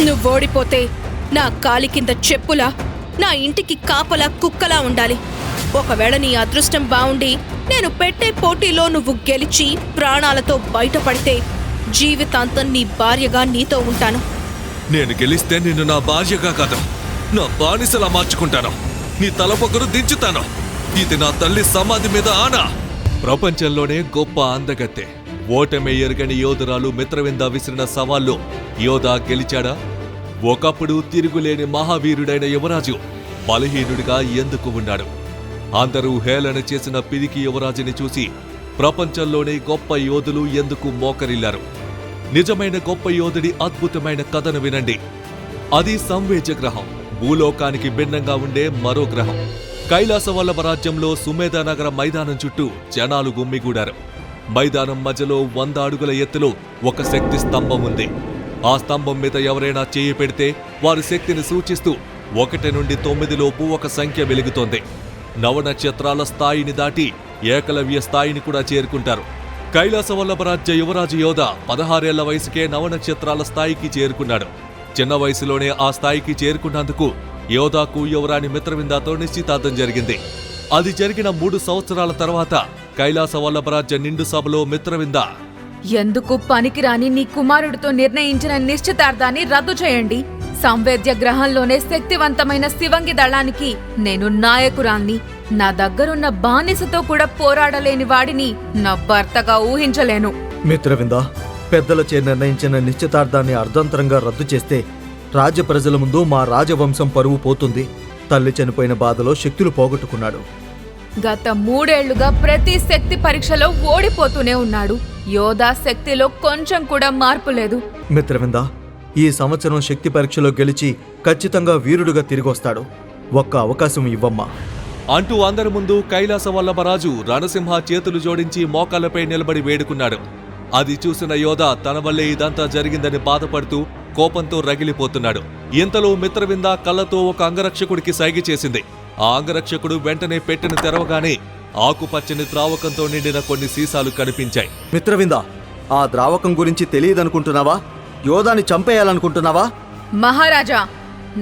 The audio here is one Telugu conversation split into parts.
నువ్వోడిపోతే నా కాలి కింద చెప్పులా, నా ఇంటికి కాపలా కుక్కలా ఉండాలి. ఒకవేళ నీ అదృష్టం బావుండి నేను పెట్టే పోటీలో నువ్వు గెలిచి ప్రాణాలతో బయటపడితే జీవితాంతం నీ భార్యగా నీతో ఉంటాను. నేను గెలిస్తే నిన్ను నా భార్యగా కాదు, నా బానిసలా మార్చుకుంటాను. నీ తలపొగరు దించుతాను. ఇది నా తల్లి సమాధి మీద ఆనా. ప్రపంచంలోనే గొప్ప అందగత్తె, ఓటమి ఎరుగని యోధురాలు మిత్రవింద విసిరిన సవాల్లో యోధా గెలిచాడా? ఒకప్పుడు తిరుగులేని మహావీరుడైన యువరాజు బలహీనుడిగా ఎందుకు ఉన్నాడు? అందరూ హేళన చేసిన పిరికి యువరాజుని చూసి ప్రపంచంలోనే గొప్ప యోధులు ఎందుకు మోకరిల్లారు? నిజమైన గొప్ప యోధుడి అద్భుతమైన కథను వినండి. అది సంవేజ గ్రహం, భూలోకానికి భిన్నంగా ఉండే మరో గ్రహం. కైలాసవల్లభ రాజ్యంలో సుమేధ నగర మైదానం చుట్టూ జనాలు గుమ్మిగూడారు. మైదానం మధ్యలో 100 అడుగుల ఎత్తులో ఒక శక్తి స్తంభం ఉంది. ఆ స్తంభం మీద ఎవరైనా చేయి పెడితే వారి శక్తిని సూచిస్తూ 1 నుండి 9 లోపు ఒక సంఖ్య వెలుగుతోంది. నవనక్షత్రాల స్థాయిని దాటి ఏకలవ్య స్థాయిని కూడా చేరుకుంటారు. కైలాసవల్లభ రాజ్య యువరాజు యోధ 16 ఏళ్ల వయసుకే నవనక్షత్రాల స్థాయికి చేరుకున్నాడు. చిన్న వయసులోనే ఆ స్థాయికి చేరుకున్నందుకు యోధాకు యువరాణి మిత్రవిందాతో నిశ్చితార్థం జరిగింది. అది జరిగిన 3 సంవత్సరాల తర్వాత కైలాసవల్లభ రాజ్య నిండు సభలో మిత్రవింద, ఎందుకు పనికిరాని నీ కుమారుడితో నిర్ణయించిన నిశ్చితార్థాన్ని రద్దు చేయండి. సంవేద్య గ్రహంలోనే శక్తివంతమైన శివంగి దళానికి నేను నాయకురాల్ని. నా దగ్గరున్న బానిసతో కూడా పోరాడలేని వాడిని నా భర్తగా ఊహించలేను. మిత్రవింద, పెద్దలచే నిర్ణయించిన నిశ్చితార్థాన్ని అర్ధంతరంగా రద్దు చేస్తే రాజ్య ప్రజల ముందు మా రాజవంశం పరువు పోతుంది. తల్లి చనిపోయిన బాధలో శక్తులు పోగొట్టుకున్నాడు. గత 3 ఏళ్లుగా ప్రతి శక్తి పరీక్షలో ఓడిపోతూనే ఉన్నాడు. యోధా శక్తిలో కొంచెం కూడా మార్పు లేదు. మిత్రవింద, ఈ సంవత్సరం శక్తి పరీక్షలో గెలిచి ఖచ్చితంగా వీరుడుగా తిరిగొస్తాడు. ఒక్క అవకాశం ఇవ్వమ్మా అంటూ అందరి ముందు కైలాసవల్లభరాజు రణసింహ చేతులు జోడించి మోకాళ్లపై నిలబడి వేడుకున్నాడు. అది చూసిన యోధ తన వల్లే ఇదంతా జరిగిందని బాధపడుతూ కోపంతో రగిలిపోతున్నాడు. ఇంతలో మిత్రవింద కళ్ళతో ఒక అంగరక్షకుడికి సైగ చేసింది. ఆ అంగరక్షకుడు వెంటనే పెట్టెను తెరవగానే ఆకుపచ్చని ద్రావకంతో నిండిన కొన్ని సీసాలు కనిపించాయి. మిత్రవింద, ఆ ద్రావకం గురించి తెలియదనుకుంటున్నావా? యోధాని చంపేయాలనుకుంటున్నావా? మహారాజా,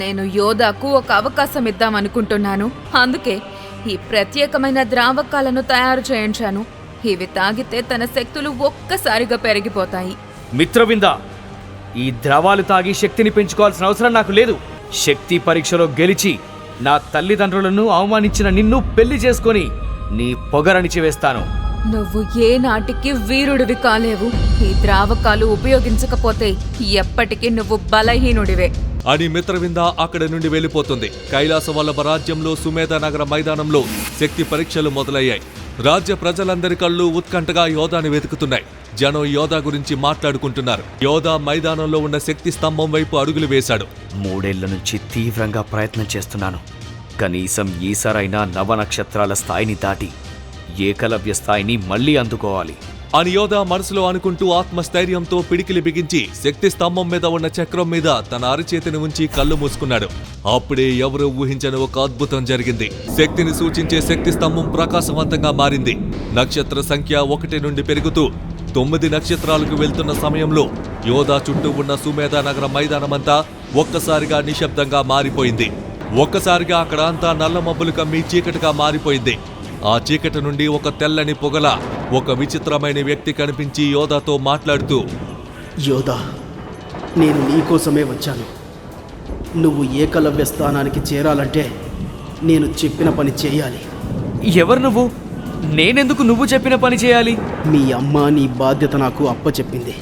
నేను యోధాకు ఒక అవకాశం ఇద్దామనుకుంటున్నాను. అందుకే ఈ ప్రత్యేకమైన ద్రావకాలను తయారు చేయించాను. ఇవి తాగితే తన శక్తులు ఒక్కసారిగా పెరిగిపోతాయి. మిత్రవింద, ఈ ద్రవాలు తాగి శక్తిని పెంచుకోవాల్సిన అవసరం నాకు లేదు. శక్తి పరీక్షలో గెలిచి నా తల్లిదండ్రులను అవమానించిన నిన్ను పెళ్లి చేసుకొని నీ పొగరనిచివేస్తాను. నువ్వు ఏ నాటికి వీరుడివి కాలేవు. ఈ ద్రావకాలు ఉపయోగించకపోతే ఎప్పటికీ నువ్వు బలహీనుడివే అని మిత్రవింద అక్కడి నుండి వెళ్లిపోతుంది. కైలాసవల్లభ రాజ్యంలో సుమేధ నగర మైదానంలో శక్తి పరీక్షలు మొదలయ్యాయి. రాజ్య ప్రజలందరి కళ్ళు ఉత్కంఠగా యోధాని వెతుకుతున్నాయి. జనం యోధా గురించి మాట్లాడుకుంటున్నారు. యోధా మైదానంలో ఉన్న శక్తి స్తంభం వైపు అడుగులు వేశాడు. 3 ఏళ్ల నుంచి తీవ్రంగా ప్రయత్నం చేస్తున్నాను. కనీసం ఈసారైనా నవనక్షత్రాల స్థాయిని దాటి ఏకలవ్య స్థాయిని మళ్లీ అందుకోవాలి అని యోధా మనసులో అనుకుంటూ ఆత్మస్థైర్యంతో పిడికిలి బిగించి శక్తి స్తంభం మీద ఉన్న చక్రం మీద తన అరచేతిని ఉంచి కళ్ళు మూసుకున్నాడు. అప్పుడే ఎవరూ ఊహించని ఒక అద్భుతం జరిగింది. శక్తిని సూచించే శక్తి స్తంభం ప్రకాశవంతంగా మారింది. నక్షత్ర సంఖ్య 1 నుండి పెరుగుతూ 9 నక్షత్రాలకు వెళ్తున్న సమయంలో యోధా చుట్టూ ఉన్న సుమేధ నగర మైదానమంతా ఒక్కసారిగా నిశ్శబ్దంగా మారిపోయింది. ఒక్కసారిగా అక్కడ అంతా నల్ల మబ్బులు కమ్మి చీకటిగా మారిపోయింది. ఆ చీకటి నుండి ఒక తెల్లని పొగల ఒక విచిత్రమైన వ్యక్తి కనిపించి యోధాతో మాట్లాడుతూ, యోధా, నేను నీకోసమే వచ్చాను. నువ్వు ఏకలవ్య స్థానానికి చేరాలంటే నేను చెప్పిన పని చేయాలి. ఎవరు నువ్వు? నేనెందుకు నువ్వు చెప్పిన పని చేయాలి? మీ అమ్మ నీ బాధ్యత నాకు అప్పచెప్పింది.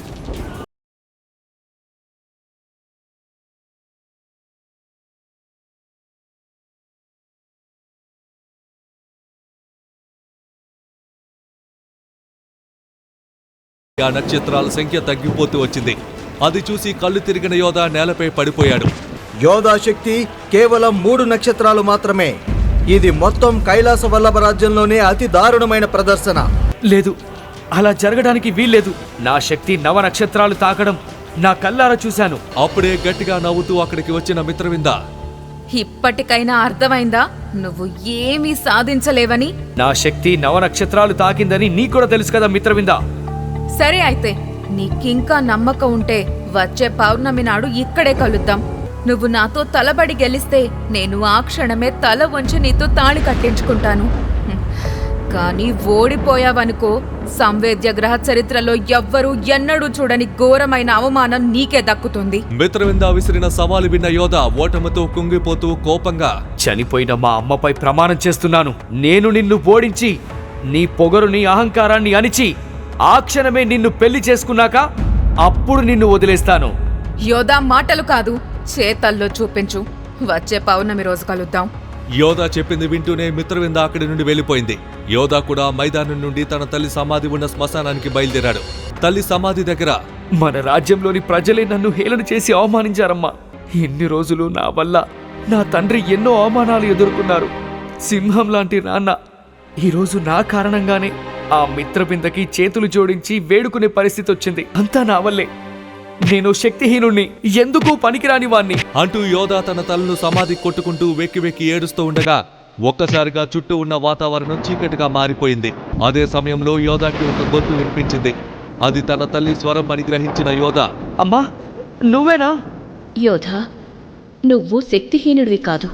ఆ నక్షత్రాల సంఖ్య తగ్గిపోతూ వచ్చింది. అది చూసి కళ్ళు తిరిగిన యోధా నేలపై పడిపోయాడు. యోధా శక్తి కేవలం 3 నక్షత్రాలు మాత్రమే. ఇది మొత్తం కైలాసవల్లభ రాజ్యంలోనే అతి దారుణమైన ప్రదర్శన. లేదు, అలా జరగడానికి వీల్లేదు. నా శక్తి నవనక్షత్రాలు తాకడం నా కళ్ళారా చూశాను. అప్పుడే గట్టిగా నవ్వుతూ అక్కడికి వచ్చిన మిత్రవింద, ఇప్పటికైనా అర్థమైందా నువ్వు ఏమీ సాధించలేవని? నా శక్తి నవనక్షత్రాలు తాకిందని నీకు కూడా తెలుసు కదా మిత్రవింద. సరే అయితే నీకింకా నమ్మకం ఉంటే వచ్చే పౌర్ణమి నాడు ఇక్కడే కలుద్దాం. నువ్వు నాతో తలబడి గెలిస్తే నేను ఆ క్షణమే తల వంచి నీతో తాళి కట్టించుకుంటాను. కానీ ఓడిపోయావనుకో, సంవేద్య గ్రహ చరిత్రలో ఎవ్వరూ ఎన్నడూ చూడని ఘోరమైన అవమానం నీకే దక్కుతుంది. మిత్రవింద విసిరిన సవాలు విన్న యోధ ఓటమితో కుంగిపోతూ కోపంగా, చనిపోయిన మా అమ్మపై ప్రమాణం చేస్తున్నాను. నేను నిన్ను ఓడించి నీ పొగరుని అహంకారాన్ని అణిచి ఆ క్షణమే నిన్ను పెళ్లి చేసుకున్నాక అప్పుడు నిన్ను వదిలేస్తాను. యోధా మాటలు కాదు, చేతల్లో చూపించు. వచ్చే పౌర్ణమి రోజు కలుద్దాం. యోధ చెప్పింది వింటూనే మిత్రవింద అక్కడి నుండి వెళ్ళిపోయింది. యోధ కూడా మైదానం నుండి తన తల్లి సమాధి ఉన్న శ్మశానానికి బయలుదేరాడు. తల్లి సమాధి దగ్గర, మన రాజ్యంలోని ప్రజలే నన్ను హేళన చేసి అవమానించారమ్మా. ఇన్ని రోజులు నా వల్ల నా తండ్రి ఎన్నో అవమానాలు ఎదుర్కొన్నారు. సింహం లాంటి నాన్న ఈరోజు నా కారణంగానే ఆ మిత్రబిందకి చేతులు జోడించి వేడుకునే పరిస్థితి వచ్చింది. అంతా నా వల్లే. నేను శక్తిహీనుణ్ణి, ఎందుకు పనికిరాని వాణ్ణి అంటూ యోధ తన తలను సమాధి కొట్టుకుంటూ వెక్కి వెక్కి ఏడుస్తూ ఉండగా ఒక్కసారిగా చుట్టూ ఉన్న వాతావరణం చీకటిగా మారిపోయింది. అదే సమయంలో యోధకి ఒక గొంతు వినిపించింది. అది తన తల్లి స్వరం అని గ్రహించిన యోధ, అమ్మా నువ్వేనా? యోధా, నువ్వు శక్తిహీనుడివి కాదు.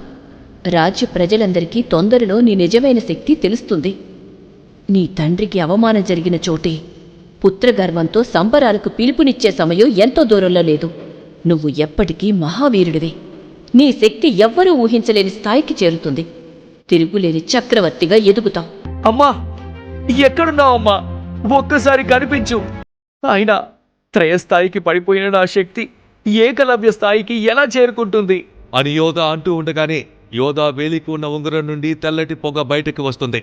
రాజ్య ప్రజలందరికీ తొందరలో నీ నిజమైన శక్తి తెలుస్తుంది. నీ తండ్రికి అవమానం జరిగిన చోటే పుత్రగర్వంతో సంబరాలకు పిలుపునిచ్చే సమయం ఎంతో దూరంలో లేదు. నువ్వు ఎప్పటికీ మహావీరుడివే. నీ శక్తి ఎవ్వరూ ఊహించలేని స్థాయికి చేరుతుంది. తిరుగులేని చక్రవర్తిగా ఎదుగుతావు. అమ్మా ఎక్కడున్నావు అమ్మా? ఒక్కసారి కనిపించు. అయినా త్రయస్థాయికి పడిపోయిన నా శక్తి ఏకలవ్య స్థాయికి ఎలా చేరుకుంటుంది అని యోధ అంటూ ఉండగానే యోధ వేలికి ఉన్న ఉంగరం నుండి తెల్లటి పొగ బయటకు వస్తుంది.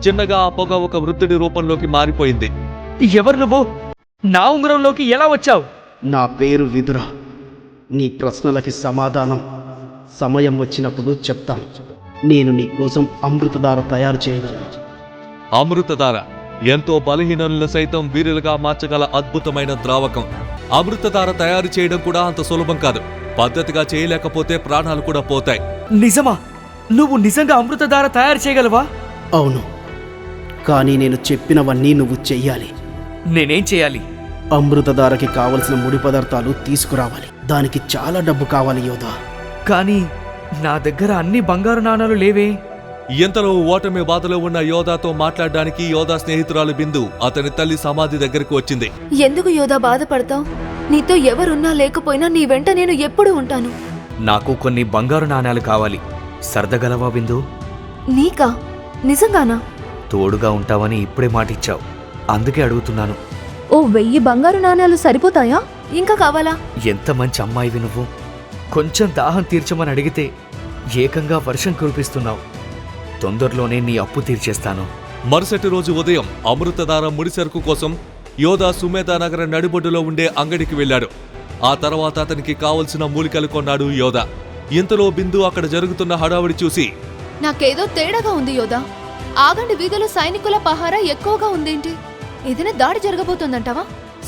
చిన్నగా ఆ పొగ ఒక వృద్ధుడి రూపంలోకి మారిపోయింది. ఎవరు నువ్వు? నా ఉంగరంలోకి ఎలా వచ్చావు? నా పేరు విదుర. నీ ప్రశ్నలకి సమాధానం సమయం వచ్చినప్పుడు చెప్తాను. నేను నీ కోసం అమృతధార తయారు చేయగలను. అమృతధార ఎంతో బలహీనులను సైతం వీరులుగా మార్చగల అద్భుతమైన ద్రావకం. అమృతధార తయారు చేయడం కూడా అంత సులభం కాదు. పద్ధతిగా చేయలేకపోతే ప్రాణాలు కూడా పోతాయి. నిజమా? నువ్వు నిజంగా అమృతధార తయారు చేయగలవా? అవును, కానీ నేను చెప్పినవన్నీ నువ్వు చెయ్యాలి. నేనేం చేయాలి? అమృతధారకి కావలసిన ముడి పదార్థాలు తీసుకురావాలి. దానికి చాలా డబ్బు కావాలి యోధా. కానీ నా దగ్గర అన్ని బంగారు నాణాలు లేవే. ఎంతలో ఓటమి బాధలో ఉన్న యోధాతో మాట్లాడడానికి యోధా స్నేహితురాలు బిందు అతని తల్లి సమాధి దగ్గరకు వచ్చింది. ఎందుకు యోధా బాధపడతావు? నీతో ఎవరున్నా లేకపోయినా నీ వెంట నేను ఎప్పుడూ ఉంటాను. నాకు కొన్ని బంగారు నాణాలు కావాలి. సర్దగలవా బిందు? నీకా? నిజంగానా? తోడుగా ఉంటావని ఇప్పుడే మాటిచ్చావు, అందుకే అడుగుతున్నాను. ఓ 1000 బంగారు నాణాలు సరిపోతాయా? ఇంకా కావాలా? ఎంత మంచి అమ్మాయివి నువ్వు. కొంచెం దాహం తీర్చమని అడిగితే ఏకంగా వర్షం కురిపిస్తున్నావు. తొందరలోనే నీ అప్పు తీర్చేస్తాను. మరుసటి రోజు ఉదయం అమృతధార ముడిసరుకు కోసం యోధా సుమేధా నగర నడిబొడ్డులో ఉండే అంగడికి వెళ్ళాడు. ఆ తర్వాత అతనికి కావలసిన మూలికలు కొన్నాడు యోధా. ఇంతలో బిందు అక్కడ జరుగుతున్న హడావిడి చూసి, నాకేదో తేడాగా ఉంది యోధా. ఆగండి, వీధిలో సైనికుల పహారా ఎక్కువగా ఉందేంటి? ఏదైనా దాడి జరగబోతోందంటావా?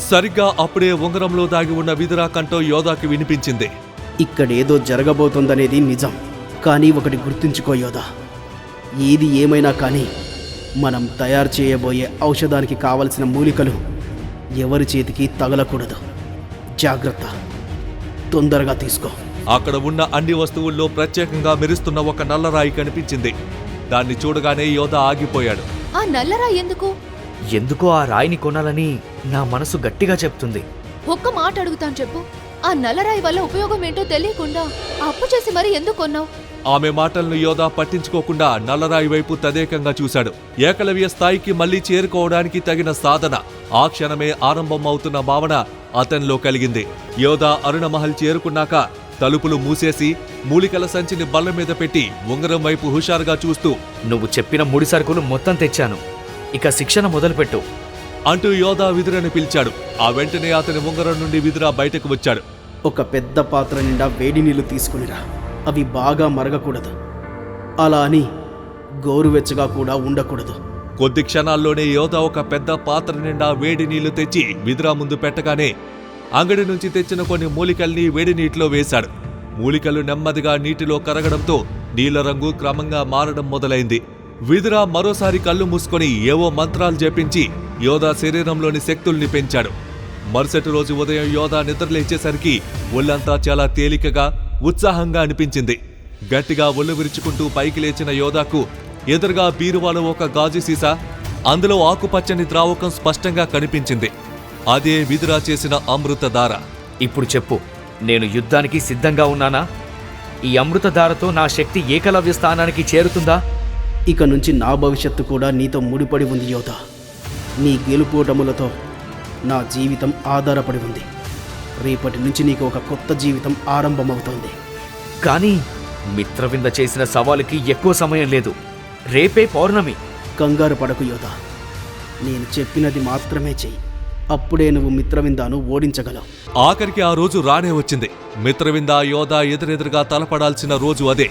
సరిగ్గా అప్పుడే ఉంగరంలో దాగి ఉన్న విదురా కంఠం యోధాకి వినిపించింది. ఇక్కడేదో జరగబోతోందనేది నిజం, కానీ ఒకటి గుర్తుంచుకో యోధా. ఏది ఏమైనా కానీ మనం తయారు చేయబోయే ఔషధానికి కావలసిన మూలికలు ఎవరి చేతికి తగలకూడదు. జాగ్రత్త, తొందరగా తీసుకో. అక్కడ ఉన్న అన్ని వస్తువుల్లో ప్రత్యేకంగా మెరుస్తున్న ఒక నల్లరాయి కనిపించింది. దాన్ని చూడగానే యోధా ఆగిపోయాడు. ఆ నల్లరాయి ఎందుకు? ఎందుకో ఆ రాయిని కొనాలని నా మనసు గట్టిగా చెప్తుంది. ఒక్క మాట అడుగుతాను, చెప్పు. ఆ నల్లరాయి వల్ల ఉపయోగం ఏంటో తెలియకుండా అప్పు చేసి మరి ఎందుకు కొన్నావు? ఆమె మాటలను యోధా పట్టించుకోకుండా నల్లరాయి వైపు తదేకంగా చూశాడు. ఏకలవ్య స్థాయికి మళ్లీ చేరుకోవడానికి తగిన సాధన ఆ క్షణమే ఆరంభం అవుతున్న భావన అతనిలో కలిగింది. యోధా అరుణమహల్ చేరుకున్నాక తలుపులు మూసేసి మూలికల సంచిని బల్ల మీద పెట్టి ఉంగరం వైపు హుషారుగా చూస్తూ, నువ్వు చెప్పిన ముడి సరుకులు మొత్తం తెచ్చాను, ఇక శిక్షణ మొదలుపెట్టు అంటూ యోధా విదురని పిలిచాడు. ఆ వెంటనే అతని ఉంగరం నుండి విదురా బయటకు వచ్చాడు. ఒక పెద్ద పాత్ర నిండా వేడి నీళ్లు తీసుకునిరా. అవి బాగా మరగకూడదు, అలా అని గోరువెచ్చగా కూడా ఉండకూడదు. కొద్ది క్షణాల్లోనే యోధా ఒక పెద్ద పాత్ర నిండా వేడి నీళ్లు తెచ్చి విదురా ముందు పెట్టగానే అంగడి నుంచి తెచ్చిన కొన్ని మూలికల్ని వేడి నీటిలో వేశాడు. మూలికలు నెమ్మదిగా నీటిలో కరగడంతో నీళ్ల రంగు క్రమంగా మారడం మొదలైంది. విదురా మరోసారి కళ్ళు మూసుకొని ఏవో మంత్రాలు జపించి యోధా శరీరంలోని శక్తుల్ని పెంచాడు. మరుసటి రోజు ఉదయం యోధా నిద్రలేచేసరికి ఒళ్ళంతా చాలా తేలికగా ఉత్సాహంగా అనిపించింది. గట్టిగా ఒళ్ళు విరుచుకుంటూ పైకి లేచిన యోధాకు ఎదురుగా బీరువాలో ఒక గాజు సీసా, అందులో ఆకుపచ్చని ద్రావకం స్పష్టంగా కనిపించింది. అదే విదురా చేసిన అమృతధార. ఇప్పుడు చెప్పు, నేను యుద్ధానికి సిద్ధంగా ఉన్నానా? ఈ అమృతధారతో నా శక్తి ఏకలవ్య స్థానానికి చేరుతుందా? ఇక నుంచి నా భవిష్యత్తు కూడా నీతో ముడిపడి ఉంది యోధా. నీ గెలుపోటములతో నా జీవితం ఆధారపడి ఉంది. రేపటి నుంచి నీకు ఒక కొత్త జీవితం ఆరంభమవుతోంది. కానీ మిత్రవింద చేసిన సవాలుకి ఎక్కువ సమయం లేదు. రేపే పౌర్ణమి. కంగారు పడకు యోధా. నేను చెప్పినది మాత్రమే చెయ్యి. అప్పుడే నువ్వు మిత్రవిందాను ఓడించగలవు. ఆఖరికి ఆ రోజు రానే వచ్చింది. మిత్రవింద యోధా ఎదురెదురుగా తలపడాల్సిన రోజు అదే.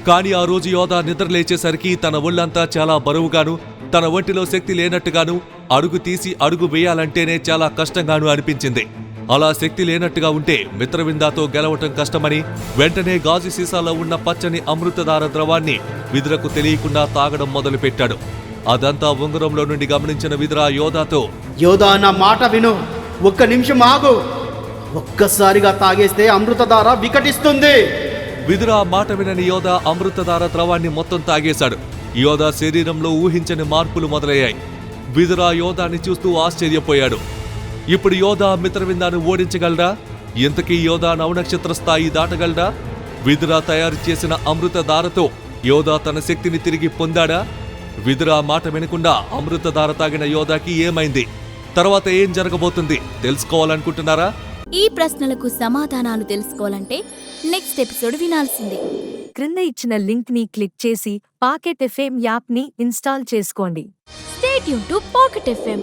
కాని ఆ రోజు యోధా నిద్రలేచేసరికి తన ఒళ్ళంతా చాలా బరువుగాను, తన ఒంటిలో శక్తి లేనట్టుగాను, అడుగు తీసి అడుగు వేయాలంటేనే చాలా కష్టంగాను అనిపించింది. అలా శక్తి లేనట్టుగా ఉంటే మిత్రవిందాతో గెలవటం కష్టమని వెంటనే గాజు సీసాలో ఉన్న పచ్చని అమృతధార ద్రవాన్ని విదురకు తెలియకుండా తాగడం మొదలుపెట్టాడు. అదంతా ఉంగరంలో నుండి గమనించిన విదుర యోధాతో, యోధా, నా మాట విను. ఒక్క నిమిషం ఆగు. ఒక్కసారిగా తాగేస్తే అమృతధార వికటిస్తుంది. విదుర మాట వినని యోధా అమృతధార ద్రవాన్ని మొత్తం తాగేశాడు. యోధా శరీరంలో ఊహించని మార్పులు మొదలయ్యాయి. విదుర యోధాని చూస్తూ ఆశ్చర్యపోయాడు. ఇప్పుడు యోధా మిత్రవిందాను ఓడించగలడా? ఇంతకీ యోధా నవనక్షత్ర స్థాయి దాటగలడా? విదుర తయారు చేసిన అమృతధారతో యోధా తన శక్తిని తిరిగి పొందాడా? విదుర మాట వినకుండా అమృతధార తాగిన యోధాకి ఏమైంది? తర్వాత ఏం జరగబోతుంది తెలుసుకోవాలనుకుంటున్నారా? ఈ ప్రశ్నలకు సమాధానాలు తెలుసుకోవాలంటే నెక్స్ట్ ఎపిసోడ్ వినాల్సిందే. క్రింద ఇచ్చిన లింక్ ని క్లిక్ చేసి పాకెట్ ఎఫ్ఎం యాప్ ని ఇన్స్టాల్ చేసుకోండి. Stay tune to pocket FM.